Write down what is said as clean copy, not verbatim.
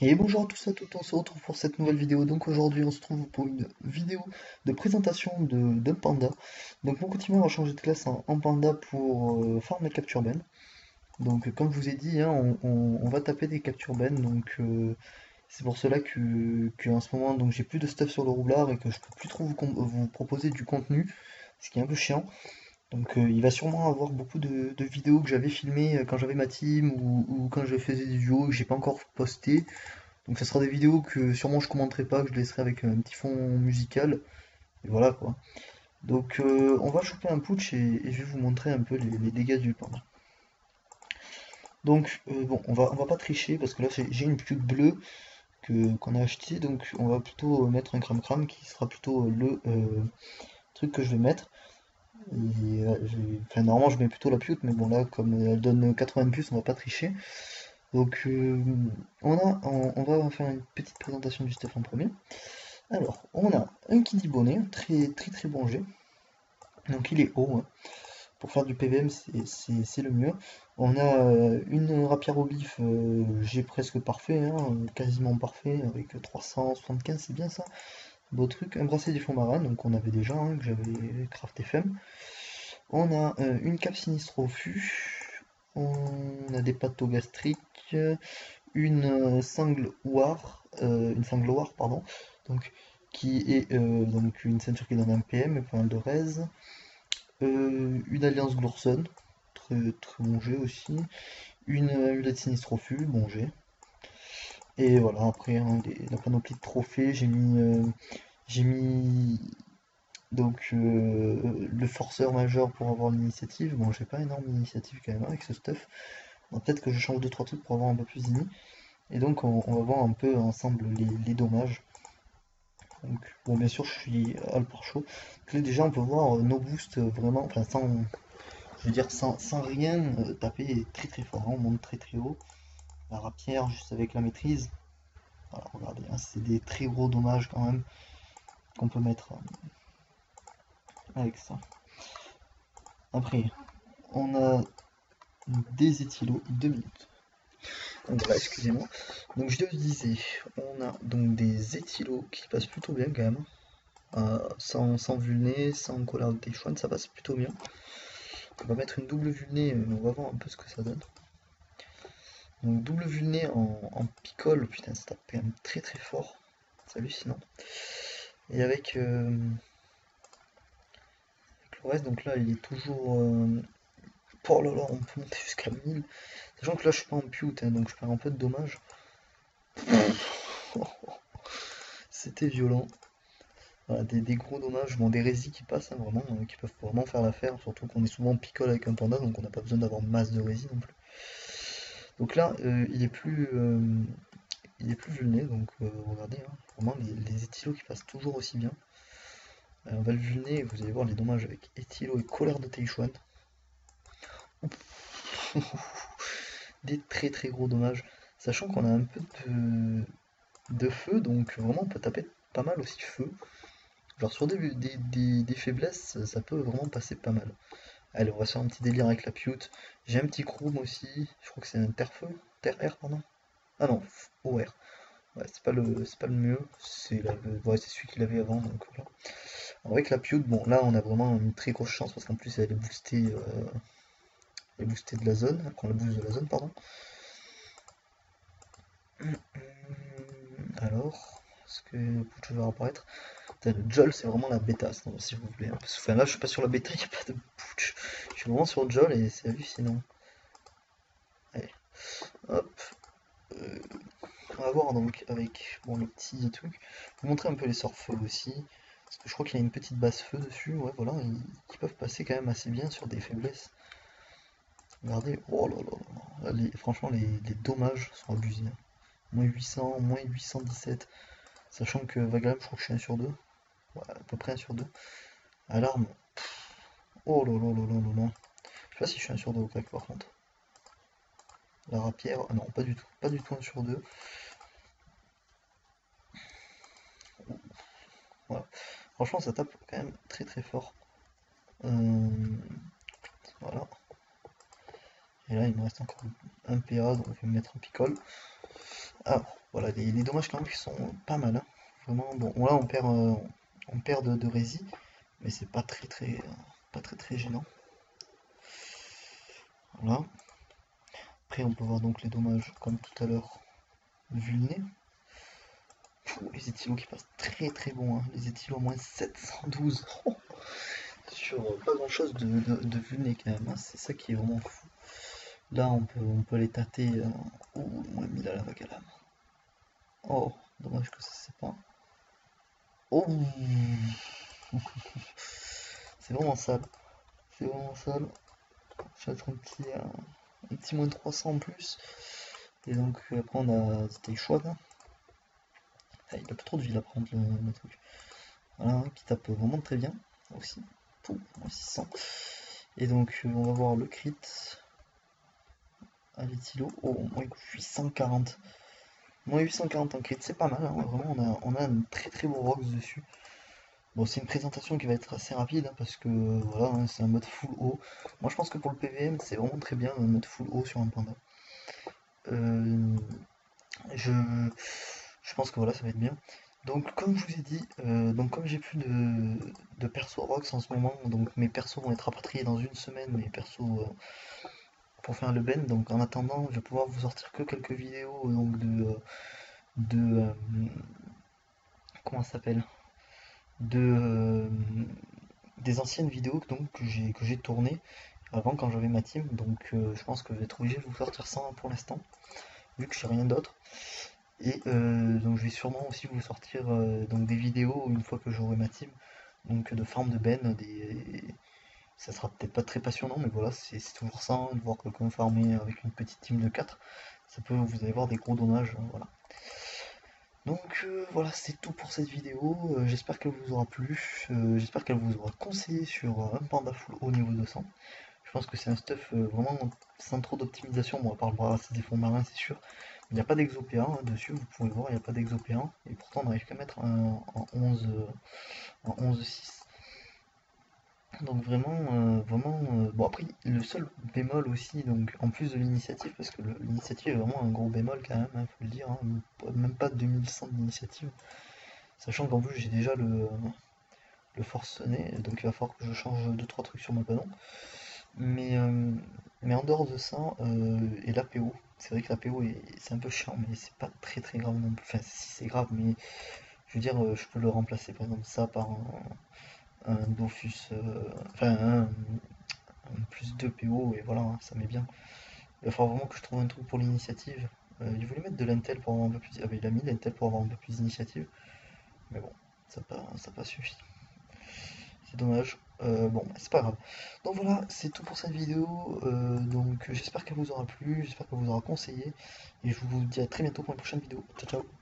Et bonjour à tous et à toutes, on se retrouve pour cette nouvelle vidéo. Donc aujourd'hui on se trouve pour une vidéo de présentation d'un panda. Donc mon quotidien va changer de classe en panda pour faire mes captures Ben. Donc comme je vous ai dit, hein, on va taper des captures Ben. Donc c'est pour cela que en ce moment donc j'ai plus de stuff sur le roublard et que je peux plus trop vous proposer du contenu, ce qui est un peu chiant. Donc il va sûrement avoir beaucoup de vidéos que j'avais filmées quand j'avais ma team ou quand je faisais des duos que j'ai pas encore posté. Donc ça sera des vidéos que sûrement je commenterai pas, que je laisserai avec un petit fond musical. Et voilà quoi. Donc on va choper un putsch et je vais vous montrer un peu les dégâts du panda. Donc bon, on va pas tricher parce que là j'ai une pute bleue qu'on a acheté, donc on va plutôt mettre un cram qui sera plutôt le truc que je vais mettre. Et, enfin, normalement je mets plutôt la pute, mais bon là comme elle donne 80 plus, on va pas tricher. Donc on va faire une petite présentation du stuff en premier. Alors, on a un Kiddy Bonnet, très bon jet. Donc il est haut, hein. Pour faire du PVM, c'est le mieux. On a une rapière au bif, G presque parfait, hein, quasiment parfait, avec 375, c'est bien ça. Beau truc. Un bracelet du fond marin, donc on avait déjà, hein, que j'avais craft FM. On a une cape sinistre au fût. On a des pâteaux gastriques, une sangle war, pardon, donc qui est donc une ceinture qui donne un PM et pas mal de raise, une alliance Glourson, très bon jet aussi, une amulette Sinistrofus, bon jet, et voilà après hein, la panoplie de trophées, j'ai mis donc le forceur majeur pour avoir l'initiative, bon j'ai pas énorme d'initiative quand même avec ce stuff, donc peut-être que je change 2 3 trucs pour avoir un peu plus d'ini. Et donc on va voir un peu ensemble les dommages. Donc, bon bien sûr je suis al par chaud. Donc là déjà on peut voir nos boosts vraiment, enfin sans, je veux dire sans rien taper très fort, hein. On monte très haut. La rapière juste avec la maîtrise. Voilà, regardez, hein, c'est des très gros dommages quand même qu'on peut mettre avec ça. Après, on a des éthylos, 2 minutes. Donc voilà, excusez-moi. Donc je le disais, on a donc des éthylos qui passent plutôt bien quand même. Sans vulné, sans colère de Teichuan, ça passe plutôt bien. On va mettre une double vulné, on va voir un peu ce que ça donne. Donc double vulné en picole, putain ça tape quand même très fort, c'est hallucinant. Et avec le reste, donc là il est toujours... oh là là, on peut monter jusqu'à 1000. Sachant que là je suis pas en pute, hein, donc je perds un peu de dommages. C'était violent. Voilà, des gros dommages, bon, des résis qui passent, hein, vraiment, qui peuvent vraiment faire l'affaire, surtout qu'on est souvent en picole avec un panda, donc on n'a pas besoin d'avoir masse de résis non plus. Donc là, il est plus vulné, donc regardez, hein, vraiment les éthylos qui passent toujours aussi bien. On va le vulner et vous allez voir les dommages avec éthylo et colère de Teichuan. Des très gros dommages. Sachant qu'on a un peu de feu, donc vraiment on peut taper pas mal aussi feu. Genre sur des faiblesses, ça peut vraiment passer pas mal. Allez, on va se faire un petit délire avec la pute. J'ai un petit chrome aussi, je crois que c'est un terre-feu, terre-air, pardon. Ah non, OR. Ouais, c'est pas le mieux, ouais, c'est celui qu'il avait avant, donc voilà. Avec la Pute, bon là on a vraiment une très grosse chance parce qu'en plus elle est boostée de la zone, qu'on la boost de la zone, pardon. Alors, est-ce que Putsch va apparaître? Putain, le Jol c'est vraiment la bêta, si vous voulez, hein. Parce que, enfin, là je suis pas sur la bêta, il n'y a pas de Putsch. Je suis vraiment sur le Jol et c'est hallucinant. Allez, hop. Euh, on va voir donc avec bon, le petit truc. Je vais vous montrer un peu les sorts feu aussi. Parce que je crois qu'il y a une petite base feu dessus. Ouais, voilà, qui peuvent passer quand même assez bien sur des faiblesses. Regardez, oh là là là. Franchement, les dommages sont abusés, hein. Moins 800, moins 817. Sachant que Vagram, je crois que je suis 1 sur 2. Ouais, à peu près 1 sur 2. Alarme, oh là là là là là là. Je sais pas si je suis 1 sur 2 au crack par contre. La rapière, ah non, pas du tout. Pas du tout 1 sur 2. Voilà. Franchement, ça tape quand même très fort. Voilà. Et là, il me reste encore un PA, donc je vais me mettre en picole. Alors, voilà, les dommages quand même qui sont pas mal, hein. Vraiment, bon, là on perd de rési, mais c'est pas très gênant. Voilà. Après, on peut voir donc les dommages, comme tout à l'heure, vu le nez. Les éthylos qui passent très bon, hein. Les éthylos moins 712 sur pas grand chose de vu le nez quand même, hein. C'est ça qui est vraiment fou. Là, on peut les tâter. Oh, moins 1000 à la vague à lame. Oh, dommage que ça se sépare. Oh, c'est vraiment sale. C'est vraiment sale. Je vais être un petit moins 300 en plus. Et donc après on a c'était chouette. Ah, il a pas trop de vie là par contre le truc. Voilà, qui tape vraiment très bien aussi. Pouf, moins 600. Et donc on va voir le crit. À l'éthilo. Oh, moins 840. Moins 840 en crit, c'est pas mal, hein. Vraiment on a un très beau rocks dessus. Bon, c'est une présentation qui va être assez rapide, hein, parce que voilà, hein, c'est un mode full haut. Moi je pense que pour le PVM c'est vraiment très bien un mode full haut sur un panda. Euh, je, je pense que voilà, ça va être bien. Donc comme je vous ai dit, donc comme j'ai plus de perso rocks en ce moment, donc mes persos vont être rapatriés dans une semaine, mes persos pour faire le ben. Donc en attendant, je vais pouvoir vous sortir que quelques vidéos donc de comment ça s'appelle, de des anciennes vidéos donc que j'ai tournées avant quand j'avais ma team. Donc je pense que je vais être obligé de vous sortir ça pour l'instant, vu que j'ai rien d'autre. Et donc je vais sûrement aussi vous sortir donc des vidéos une fois que j'aurai ma team, donc de farm de ben, ça sera peut-être pas très passionnant, mais voilà, c'est toujours ça, hein, de voir quelqu'un farmer avec une petite team de 4. Ça peut, vous allez voir des gros dommages, voilà. Donc voilà, c'est tout pour cette vidéo. J'espère qu'elle vous aura plu, j'espère qu'elle vous aura conseillé sur un panda full haut niveau 200. Je pense que c'est un stuff vraiment sans trop d'optimisation. Bon, à part le bras, c'est des fonds marins, c'est sûr. Il n'y a pas d'exopéa hein, dessus, vous pouvez voir, il n'y a pas d'exopéa. Et pourtant, on n'arrive qu'à mettre en 11, en 11,6. Donc vraiment, bon après, le seul bémol aussi, donc en plus de l'initiative, parce que l'initiative est vraiment un gros bémol quand même, il faut le dire, hein, même pas 2100 d'initiative. Sachant qu'en plus, j'ai déjà le forcené, donc il va falloir que je change 2-3 trucs sur ma canon. Mais, euh, mais en dehors de ça, et l'APO, c'est vrai que l'APO c'est un peu chiant, mais c'est pas très grave non plus. Enfin, si c'est grave, mais je veux dire, je peux le remplacer par exemple ça par un Dofus, enfin un plus 2 PO, et voilà, hein, ça met bien. Il va falloir vraiment que je trouve un truc pour l'initiative. Il voulait mettre de l'intel pour avoir un peu plus. Ah, bah, il a mis l'intel pour avoir un peu plus d'initiative, mais bon, ça n'a pas suffi. C'est dommage. Bon, bah, c'est pas grave. Donc voilà, c'est tout pour cette vidéo. Donc j'espère qu'elle vous aura plu, j'espère qu'elle vous aura conseillé. Et je vous dis à très bientôt pour une prochaine vidéo. Ciao, ciao.